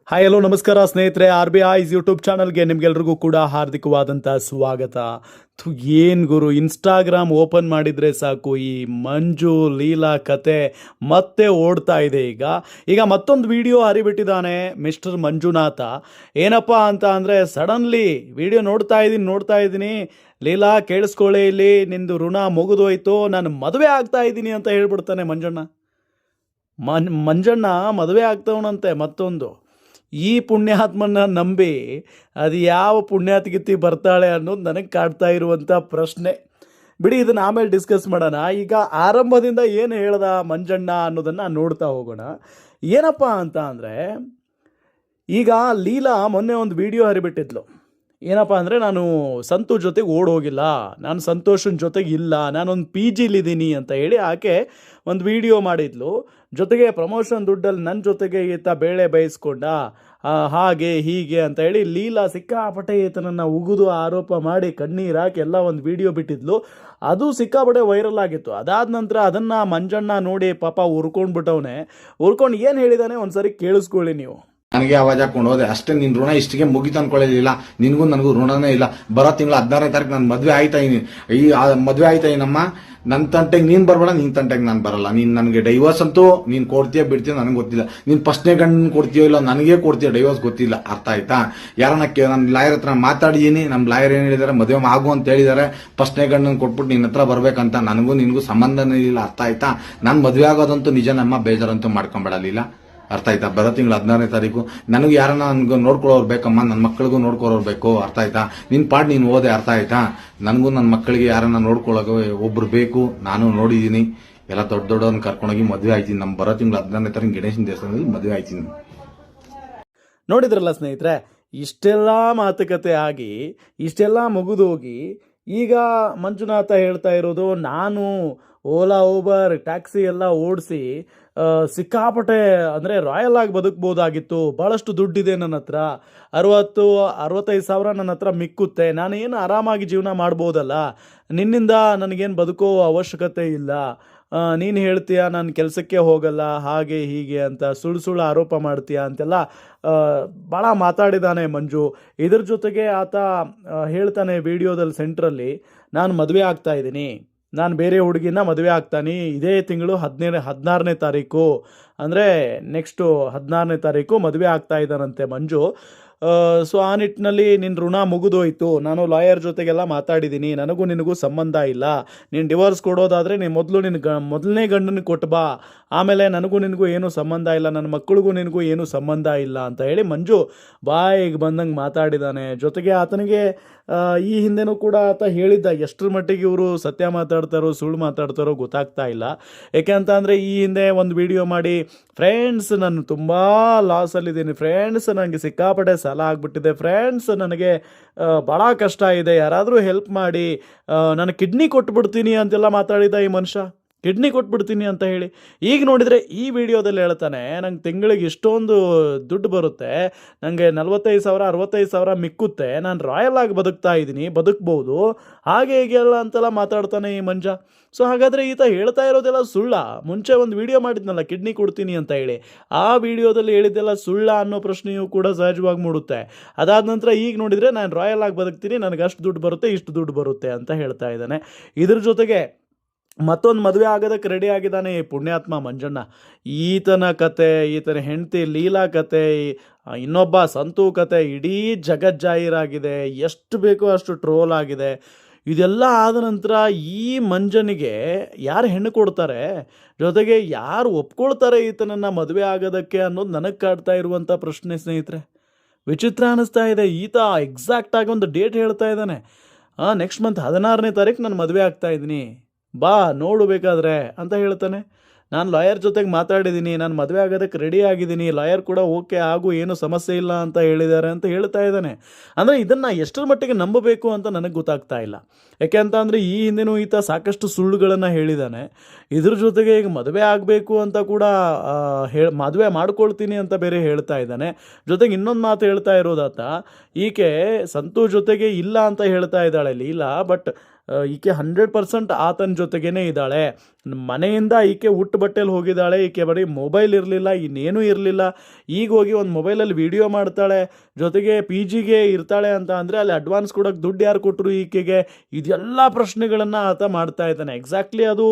Hi hello ನಮಸ್ಕಾರ ಸ್ನೇಹಿತರೆ, R B ice YouTube ಚಾನಲ್ಗೆ ನಿಮ್ಗೆಲ್ರಿಗೂ ಕೂಡ ಹಾರ್ದಿಕವಾದಂಥ ಸ್ವಾಗತ. ಏನು ಗುರು, ಇನ್ಸ್ಟಾಗ್ರಾಮ್ ಓಪನ್ ಮಾಡಿದರೆ ಸಾಕು ಈ ಮಂಜು ಲೀಲಾ ಕತೆ ಮತ್ತೆ ಓಡ್ತಾ ಇದೆ. ಈಗ ಮತ್ತೊಂದು ವಿಡಿಯೋ ಹರಿಬಿಟ್ಟಿದ್ದಾನೆ ಮಿಸ್ಟರ್ ಮಂಜುನಾಥ. ಏನಪ್ಪ ಅಂತ ಅಂದರೆ, ಸಡನ್ಲಿ ವಿಡಿಯೋ ನೋಡ್ತಾ ಇದ್ದೀನಿ, ಲೀಲಾ ಕೇಳಿಸ್ಕೊಳ್ಳಿ, ಇಲ್ಲಿ ನಿಂದು ಋಣ ಮುಗಿದೋಯ್ತು, ನಾನು ಮದುವೆ ಆಗ್ತಾ ಇದ್ದೀನಿ ಅಂತ ಹೇಳ್ಬಿಡ್ತಾನೆ ಮಂಜಣ್ಣ ಮದುವೆ ಆಗ್ತವನಂತೆ ಮತ್ತೊಂದು. ಈ ಪುಣ್ಯಾತ್ಮನ ನಂಬಿ ಅದು ಯಾವ ಪುಣ್ಯಾತ್ಗಿತ್ತಿ ಬರ್ತಾಳೆ ಅನ್ನೋದು ನನಗೆ ಕಾಡ್ತಾ ಇರುವಂಥ ಪ್ರಶ್ನೆ. ಬಿಡಿ, ಇದನ್ನು ಆಮೇಲೆ ಡಿಸ್ಕಸ್ ಮಾಡೋಣ. ಈಗ ಆರಂಭದಿಂದ ಏನು ಹೇಳ್ದ ಮಂಜಣ್ಣ ಅನ್ನೋದನ್ನು ನೋಡ್ತಾ ಹೋಗೋಣ. ಏನಪ್ಪ ಅಂತ ಅಂದರೆ, ಈಗ ಲೀಲಾ ಮೊನ್ನೆ ಒಂದು ವಿಡಿಯೋ ಹರಿಬಿಟ್ಟಿದ್ಲು. ಏನಪ್ಪ ಅಂದರೆ, ನಾನು ಸಂತೋಷ್ ಜೊತೆಗೆ ಹೋಗಿಲ್ಲ, ನಾನು ಸಂತೋಷನ ಜೊತೆಗೆ ಇಲ್ಲ, ನಾನೊಂದು ಪಿ ಜಿಲಿದ್ದೀನಿ ಅಂತ ಹೇಳಿ ಆಕೆ ಒಂದು ವಿಡಿಯೋ ಮಾಡಿದ್ಲು. ಜೊತೆಗೆ ಪ್ರಮೋಷನ್ ದುಡ್ಡಲ್ಲಿ ನನ್ನ ಜೊತೆಗೆ ಈತ ಬೇಳೆ ಬೇಯಿಸ್ಕೊಂಡ, ಹಾಗೆ ಹೀಗೆ ಅಂತ ಹೇಳಿ ಲೀಲಾ ಸಿಕ್ಕಾಪಟ್ಟೆ ಈತನನ್ನು ಉಗಿದು ಆರೋಪ ಮಾಡಿ ಕಣ್ಣೀರು ಹಾಕಿ ಎಲ್ಲ ಒಂದು ವಿಡಿಯೋ ಬಿಟ್ಟಿದ್ಲು. ಅದು ಸಿಕ್ಕಾಪಟ್ಟೆ ವೈರಲ್ ಆಗಿತ್ತು. ಅದಾದ ನಂತರ ಅದನ್ನು ಮಂಜಣ್ಣ ನೋಡಿ ಪಾಪ ಉರ್ಕೊಂಡು ಏನು ಹೇಳಿದಾನೆ ಒಂದ್ಸರಿ ಕೇಳಿಸ್ಕೊಳ್ಳಿ ನೀವು. ನನಗೆ ಆವಾಜ್ ಹಾಕೊಂಡು ಹೋದೆ ಅಷ್ಟೇ. ನಿನ್ ಋಣ ಇಷ್ಟಿಗೆ ಮುಗಿತು ಅನ್ಕೊಳ್ಳಲಿಲ್ಲ. ನಿನ್ಗೂ ನನಗೂ ಋಣನೇ ಇಲ್ಲ. ಬರೋ ತಿಂಗಳ 16ನೇ ತಾರೀಕು ನಾನು ಮದ್ವೆ ಆಯ್ತಾ ನಮ್ಮ ನನ್ನ ತಂಟೆಗೆ ನೀನ್ ಬರ್ಬೇಡ, ನಿನ್ ತಂಟೆಗೆ ನಾನು ಬರಲ್ಲ. ನೀನ್ ನನಗೆ ಡೈವರ್ಸ್ ಅಂತೂ ನೀನ್ ಕೊಡ್ತೀಯ ಬಿಡ್ತೀಯ ನನಗೆ ಗೊತ್ತಿಲ್ಲ. ನೀನ್ ಫಸ್ಟ್ನೇ ಗಂಡ ಕೊಡ್ತೀಯೋ ಇಲ್ಲ ನನಗೆ ಕೊಡ್ತೀಯ ಡೈವರ್ಸ್ ಗೊತ್ತಿಲ್ಲ. ಅರ್ಥ ಆಯ್ತಾ? ನನ್ನ ಲಾಯರ್ ಹತ್ರ ಮಾತಾಡಿದೀನಿ. ನಮ್ ಲಾಯರ್ ಏನ್ ಹೇಳಿದಾರೆ, ಮದುವೆ ಆಗು ಅಂತ ಹೇಳಿದಾರೆ. ಫಸ್ಟ್ನೇ ಗಂಡನ ಕೊಟ್ಬಿಟ್ಟು ನಿನ್ನ ಹತ್ರ ಬರ್ಬೇಕಂತ. ನನಗೂ ನಿನ್ಗೂ ಸಂಬಂಧನೇ ಇಲ್ಲ. ಅರ್ಥ ಆಯ್ತಾ? ನಾನು ಮದುವೆ ಆಗೋದಂತೂ ನಿಜ, ನಮ್ಮ ಬೇಜಾರಂತೂ ಮಾಡ್ಕೊಂಬೇಡಲಿಲ್ಲ. ಅರ್ಥ ಆಯ್ತಾ? ಬರೋ ತಿಂಗಳ 16ನೇ ತಾರೀಕು ನನಗೆ ಯಾರನ್ನ ನನ್ಗೆ ನೋಡ್ಕೊಳ್ಳೋರು ಬೇಕಮ್ಮ, ನನ್ನ ಮಕ್ಕಳಿಗೂ ನೋಡ್ಕೊಳ್ಳೋರು ಬೇಕು. ಅರ್ಥ ಆಯ್ತಾ? ನಿನ್ ಪಾಡ್ ನೀನು ಓದೆ. ಅರ್ಥ ಆಯ್ತಾ? ನನಗೂ ನನ್ನ ಮಕ್ಕಳಿಗೆ ಯಾರನ್ನ ನೋಡ್ಕೊಳ್ಳೋ ಒಬ್ರು ಬೇಕು. ನಾನು ನೋಡಿದೀನಿ. ಎಲ್ಲ ದೊಡ್ಡವನ್ನ ಕರ್ಕೊಂಡೋಗಿ ಮದುವೆ ಆಯ್ತೀನಿ. ನಮ್ಮ ಬರೋ ತಿಂಗಳ 16ನೇ ತಾರೀಕು ಗಣೇಶನ ದೇವಸ್ಥಾನದಲ್ಲಿ ಮದುವೆ ಆಯ್ತೀನಿ. ನೋಡಿದ್ರಲ್ಲ ಸ್ನೇಹಿತರೆ, ಇಷ್ಟೆಲ್ಲ ಮಾತುಕತೆ ಆಗಿ ಇಷ್ಟೆಲ್ಲ ಮುಗಿದೋಗಿ ಈಗ ಮಂಜುನಾಥ ಹೇಳ್ತಾ ಇರೋದು, ನಾನು ಓಲಾ ಊಬರ್ ಟ್ಯಾಕ್ಸಿ ಎಲ್ಲ ಓಡಿಸಿ ಸಿಕ್ಕಾಪಟ್ಟೆ ಅಂದರೆ ರಾಯಲ್ ಆಗಿ ಬದುಕ್ಬೋದಾಗಿತ್ತು, ಭಾಳಷ್ಟು ದುಡ್ಡಿದೆ ನನ್ನ ಹತ್ರ, 65 ಸಾವಿರ ನನ್ನ ಹತ್ರ ಮಿಕ್ಕುತ್ತೆ, ನಾನು ಏನು ಆರಾಮಾಗಿ ಜೀವನ ಮಾಡ್ಬೋದಲ್ಲ, ನಿನ್ನಿಂದ ನನಗೇನು ಬದುಕೋ ಅವಶ್ಯಕತೆ ಇಲ್ಲ, ನೀನು ಹೇಳ್ತೀಯ ನಾನು ಕೆಲಸಕ್ಕೆ ಹೋಗಲ್ಲ, ಹಾಗೆ ಹೀಗೆ ಅಂತ ಸುಳ್ಳು ಆರೋಪ ಮಾಡ್ತೀಯ ಅಂತೆಲ್ಲ ಭಾಳ ಮಾತಾಡಿದ್ದಾನೆ ಮಂಜು. ಇದ್ರ ಜೊತೆಗೆ ಆತ ಹೇಳ್ತಾನೆ ವಿಡಿಯೋದಲ್ಲಿ ಸೆಂಟ್ರಲ್ಲಿ, ನಾನು ಮದುವೆ ಆಗ್ತಾ ಇದ್ದೀನಿ, ನಾನು ಬೇರೆ ಹುಡುಗಿನ ಮದುವೆ ಆಗ್ತಾನೆ ಇದೇ ತಿಂಗಳು 16ನೇ ತಾರೀಕು, ಅಂದರೆ ನೆಕ್ಸ್ಟು 16ನೇ ತಾರೀಕು ಮದುವೆ ಆಗ್ತಾ ಇದ್ದಾನಂತೆ ಮಂಜು. ಸೊ ಆ ನಿಟ್ಟಿನಲ್ಲಿ ನಿನ್ನ ಋಣ ಮುಗಿದೋಯ್ತು, ನಾನು ಲಾಯರ್ ಜೊತೆಗೆಲ್ಲ ಮಾತಾಡಿದ್ದೀನಿ, ನನಗೂ ನಿನಗೂ ಸಂಬಂಧ ಇಲ್ಲ, ನೀನು ಡಿವೋರ್ಸ್ ಕೊಡೋದಾದರೆ ನೀನು ಮೊದಲನೇ ಗಂಡನಿಗೆ ಕೊಟ್ಟು ಬಾ, ಆಮೇಲೆ ನನಗೂ ನಿನಗೂ ಏನೂ ಸಂಬಂಧ ಇಲ್ಲ, ನನ್ನ ಮಕ್ಕಳಿಗೂ ನಿನಗೂ ಏನೂ ಸಂಬಂಧ ಇಲ್ಲ ಅಂತ ಹೇಳಿ ಮಂಜು ಬಾಯಿಗೆ ಬಂದಂಗೆ ಮಾತಾಡಿದ್ದಾನೆ. ಜೊತೆಗೆ ಆತನಿಗೆ ಈ ಹಿಂದೆನೂ ಕೂಡ ಆತ ಹೇಳಿದ್ದ, ಎಷ್ಟರ ಮಟ್ಟಿಗೆ ಇವರು ಸತ್ಯ ಮಾತಾಡ್ತಾರೋ ಸುಳ್ಳು ಮಾತಾಡ್ತಾರೋ ಗೊತ್ತಾಗ್ತಾ ಇಲ್ಲ. ಯಾಕೆ ಅಂತ ಅಂದರೆ, ಈ ಹಿಂದೆ ಒಂದು ವಿಡಿಯೋ ಮಾಡಿ, ಫ್ರೆಂಡ್ಸ್ ನಾನು ತುಂಬ ಲಾಸಲ್ಲಿದ್ದೀನಿ, ಫ್ರೆಂಡ್ಸ್ ನನಗೆ ಸಿಕ್ಕಾಪಟ್ಟೆ ಸಾಲ ಆಗಿಬಿಟ್ಟಿದೆ, ಫ್ರೆಂಡ್ಸ್ ನನಗೆ ಭಾಳ ಕಷ್ಟ ಇದೆ, ಯಾರಾದರೂ ಹೆಲ್ಪ್ ಮಾಡಿ, ನಾನು ಕಿಡ್ನಿ ಕೊಟ್ಬಿಡ್ತೀನಿ ಅಂತೆಲ್ಲ ಮಾತಾಡಿದ ಈ ಮನುಷ್ಯ. ಕಿಡ್ನಿ ಕೊಟ್ಬಿಡ್ತೀನಿ ಅಂತ ಹೇಳಿ ಈಗ ನೋಡಿದರೆ ಈ ವಿಡಿಯೋದಲ್ಲಿ ಹೇಳ್ತಾನೆ, ನಂಗೆ ತಿಂಗಳಿಗೆ ಇಷ್ಟೊಂದು ದುಡ್ಡು ಬರುತ್ತೆ, ನನಗೆ 45 ಸಾವಿರ 65 ಸಾವಿರ ಮಿಕ್ಕುತ್ತೆ, ನಾನು ರಾಯಲ್ ಆಗಿ ಬದುಕ್ತಾ ಇದ್ದೀನಿ, ಬದುಕ್ಬೋದು, ಹಾಗೆ ಹೀಗೆ ಎಲ್ಲ ಅಂತೆಲ್ಲ ಮಾತಾಡ್ತಾನೆ ಈ ಮಂಜ. ಸೊ ಹಾಗಾದರೆ ಈತ ಹೇಳ್ತಾ ಇರೋದೆಲ್ಲ ಸುಳ್ಳ? ಮುಂಚೆ ಒಂದು ವಿಡಿಯೋ ಮಾಡಿದ್ನಲ್ಲ ಕಿಡ್ನಿ ಕೊಡ್ತೀನಿ ಅಂತ ಹೇಳಿ, ಆ ವಿಡಿಯೋದಲ್ಲಿ ಹೇಳಿದ್ದೆಲ್ಲ ಸುಳ್ಳ ಅನ್ನೋ ಪ್ರಶ್ನೆಯೂ ಕೂಡ ಸಹಜವಾಗಿ ಮೂಡುತ್ತೆ. ಅದಾದ ನಂತರ ಈಗ ನೋಡಿದರೆ ನಾನು ರಾಯಲ್ ಆಗಿ ಬದುಕ್ತೀನಿ, ನನಗೆ ಅಷ್ಟು ದುಡ್ಡು ಬರುತ್ತೆ, ಇಷ್ಟು ದುಡ್ಡು ಬರುತ್ತೆ ಅಂತ ಹೇಳ್ತಾ ಇದ್ದಾನೆ. ಇದ್ರ ಜೊತೆಗೆ ಮತ್ತೊಂದು ಮದುವೆ ಆಗೋದಕ್ಕೆ ರೆಡಿ ಆಗಿದ್ದಾನೆ ಈ ಪುಣ್ಯಾತ್ಮ ಮಂಜಣ್ಣ. ಈತನ ಕತೆ, ಈತನ ಹೆಂಡತಿ ಲೀಲಾ ಕತೆ, ಇನ್ನೊಬ್ಬ ಸಂತು ಕತೆ ಇಡೀ ಜಗಜ್ಜಾಹೀರಾಗಿದೆ, ಎಷ್ಟು ಬೇಕೋ ಅಷ್ಟು ಟ್ರೋಲ್ ಆಗಿದೆ. ಇದೆಲ್ಲ ಆದ ನಂತರ ಈ ಮಂಜನಿಗೆ ಯಾರು ಹೆಣ್ಣು ಕೊಡ್ತಾರೆ, ಜೊತೆಗೆ ಯಾರು ಒಪ್ಕೊಳ್ತಾರೆ ಈತನನ್ನು ಮದುವೆ ಆಗೋದಕ್ಕೆ ಅನ್ನೋದು ನನಗೆ ಕಾಡ್ತಾ ಇರುವಂಥ ಪ್ರಶ್ನೆ ಸ್ನೇಹಿತರೆ. ವಿಚಿತ್ರ ಅನ್ನಿಸ್ತಾ ಇದೆ. ಈತ ಎಕ್ಸಾಕ್ಟಾಗಿ ಒಂದು ಡೇಟ್ ಹೇಳ್ತಾ ಇದ್ದಾನೆ, ನೆಕ್ಸ್ಟ್ ಮಂತ್ 16ನೇ ತಾರೀಕು ನಾನು ಮದುವೆ ಆಗ್ತಾ ಇದ್ದೀನಿ, ಬಾ ನೋಡು ಬೇಕಾದರೆ ಅಂತ ಹೇಳ್ತಾನೆ. ನಾನು ಲಾಯರ್ ಜೊತೆಗೆ ಮಾತಾಡಿದ್ದೀನಿ, ನಾನು ಮದುವೆ ಆಗೋದಕ್ಕೆ ರೆಡಿ ಆಗಿದ್ದೀನಿ, ಲಾಯರ್ ಕೂಡ ಓಕೆ ಆಗು, ಏನೂ ಸಮಸ್ಯೆ ಇಲ್ಲ ಅಂತ ಹೇಳಿದ್ದಾರೆ ಅಂತ ಹೇಳ್ತಾ ಇದ್ದಾನೆ. ಅಂದರೆ ಇದನ್ನು ಎಷ್ಟರ ಮಟ್ಟಿಗೆ ನಂಬಬೇಕು ಅಂತ ನನಗೆ ಗೊತ್ತಾಗ್ತಾ ಇಲ್ಲ. ಯಾಕೆ ಅಂತ ಅಂದರೆ, ಈ ಹಿಂದೆನೂ ಈತ ಸಾಕಷ್ಟು ಸುಳ್ಳುಗಳನ್ನು ಹೇಳಿದ್ದಾನೆ. ಇದ್ರ ಜೊತೆಗೆ ಈಗ ಮದುವೆ ಆಗಬೇಕು ಅಂತ ಕೂಡ ಮದುವೆ ಮಾಡ್ಕೊಳ್ತೀನಿ ಅಂತ ಬೇರೆ ಹೇಳ್ತಾ ಇದ್ದಾನೆ. ಜೊತೆಗೆ ಇನ್ನೊಂದು ಮಾತು ಹೇಳ್ತಾ ಇರೋದಾತ, ಈಕೆ ಸಂತು ಜೊತೆಗೆ ಇಲ್ಲ ಅಂತ ಹೇಳ್ತಾ ಇದ್ದಾಳೆ ಲೀಲಾ, ಬಟ್ ಈಕೆ 100% ಆತನ ಜೊತೆಗೇನೆ ಇದ್ದಾಳೆ. ಮನೆಯಿಂದ ಈಕೆ ಉಟ್ಟು ಬಟ್ಟೆಲಿ ಹೋಗಿದ್ದಾಳೆ. ಈಕೆ ಬರೀ ಮೊಬೈಲ್ ಇರಲಿಲ್ಲ, ಇನ್ನೇನೂ ಇರಲಿಲ್ಲ. ಈಗ ಹೋಗಿ ಒಂದು ಮೊಬೈಲಲ್ಲಿ ವಿಡಿಯೋ ಮಾಡ್ತಾಳೆ, ಜೊತೆಗೆ ಪಿ ಜಿಗೆ ಇರ್ತಾಳೆ ಅಂತ ಅಂದರೆ ಅಲ್ಲಿ ಅಡ್ವಾನ್ಸ್ ಕೊಡೋಕ್ಕೆ ದುಡ್ಡು ಯಾರು ಕೊಟ್ಟರು ಈಕೆಗೆ? ಇದೆಲ್ಲ ಪ್ರಶ್ನೆಗಳನ್ನು ಆತ ಮಾಡ್ತಾ ಇದ್ದಾನೆ. ಎಕ್ಸಾಕ್ಟ್ಲಿ ಅದು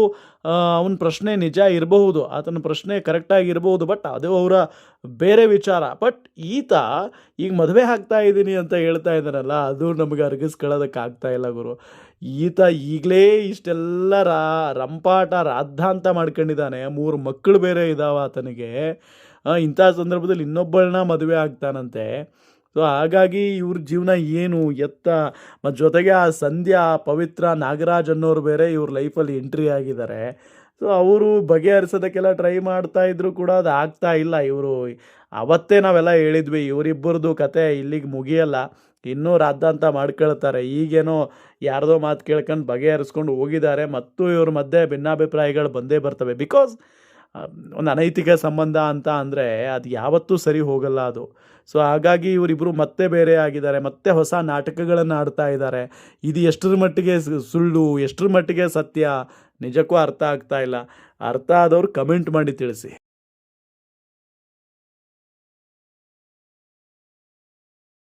ಅವನ ಪ್ರಶ್ನೆ ನಿಜ ಇರಬಹುದು, ಆತನ ಪ್ರಶ್ನೆ ಕರೆಕ್ಟಾಗಿ ಇರಬಹುದು, ಬಟ್ ಅದು ಅವರ ಬೇರೆ ವಿಚಾರ. ಬಟ್ ಈತ ಈಗ ಮದುವೆ ಆಗ್ತಾ ಇದ್ದೀನಿ ಅಂತ ಹೇಳ್ತಾ ಇದ್ದಾನಲ್ಲ, ಅದು ನಮಗೆ ಅರಗಿಸ್ಕೊಳ್ಳೋದಕ್ಕಾಗ್ತಾ ಇಲ್ಲ ಗುರು. ಈತ ಈಗಲೇ ಇಷ್ಟೆಲ್ಲ ರಂಪಾಟ ರಾದ್ಧಾಂತ ಮಾಡ್ಕೊಂಡಿದ್ದಾನೆ. 3 ಮಕ್ಕಳು ಬೇರೆ ಇದ್ದಾವೆ ಆತನಿಗೆ. ಇಂಥ ಸಂದರ್ಭದಲ್ಲಿ ಇನ್ನೊಬ್ಬಳನ್ನ ಮದುವೆ ಆಗ್ತಾನಂತೆ. ಸೊ ಹಾಗಾಗಿ ಇವ್ರ ಜೀವನ ಏನು ಎತ್ತ, ಮತ್ತು ಜೊತೆಗೆ ಆ ಸಂಧ್ಯಾ, ಪವಿತ್ರ, ನಾಗರಾಜ್ ಅನ್ನೋರು ಬೇರೆ ಇವ್ರ ಲೈಫಲ್ಲಿ ಎಂಟ್ರಿ ಆಗಿದ್ದಾರೆ. ಸೊ ಅವರು ಬಗೆಹರಿಸೋದಕ್ಕೆಲ್ಲ ಟ್ರೈ ಮಾಡ್ತಾ ಇದ್ರು ಕೂಡ ಅದು ಆಗ್ತಾ ಇಲ್ಲ. ಇವರು ಅವತ್ತೇ ನಾವೆಲ್ಲ ಹೇಳಿದ್ವಿ, ಇವರಿಬ್ಬರದು ಕತೆ ಇಲ್ಲಿಗೆ ಮುಗಿಯಲ್ಲ, ಇನ್ನೂ ರಾದ್ಧಾಂತ ಮಾಡ್ಕೊಳ್ತಾರೆ. ಈಗೇನೋ ಯಾರ್ದೋ ಮಾತು ಕೇಳ್ಕೊಂಡು ಬಗೆಹರಿಸ್ಕೊಂಡು ಹೋಗಿದ್ದಾರೆ, ಮತ್ತು ಇವ್ರ ಮಧ್ಯೆ ಭಿನ್ನಾಭಿಪ್ರಾಯಗಳು ಬಂದೇ ಬರ್ತವೆ. ಬಿಕಾಸ್ ಒಂದು ಅನೈತಿಕ ಸಂಬಂಧ ಅಂತ ಅಂದರೆ ಅದು ಯಾವತ್ತೂ ಸರಿ ಹೋಗಲ್ಲ ಅದು. ಸೊ ಹಾಗಾಗಿ ಇವರಿಬ್ಬರು ಮತ್ತೆ ಬೇರೆ ಆಗಿದ್ದಾರೆ, ಮತ್ತೆ ಹೊಸ ನಾಟಕಗಳನ್ನು ಆಡ್ತಾ ಇದ್ದಾರೆ. ಇದು ಎಷ್ಟರ ಮಟ್ಟಿಗೆ ಸುಳ್ಳು, ಎಷ್ಟರ ಮಟ್ಟಿಗೆ ಸತ್ಯ, ನಿಜಕ್ಕೂ ಅರ್ಥ ಆಗ್ತಾ ಇಲ್ಲ. ಅರ್ಥ ಆದವ್ರು ಕಮೆಂಟ್ ಮಾಡಿ ತಿಳಿಸಿ.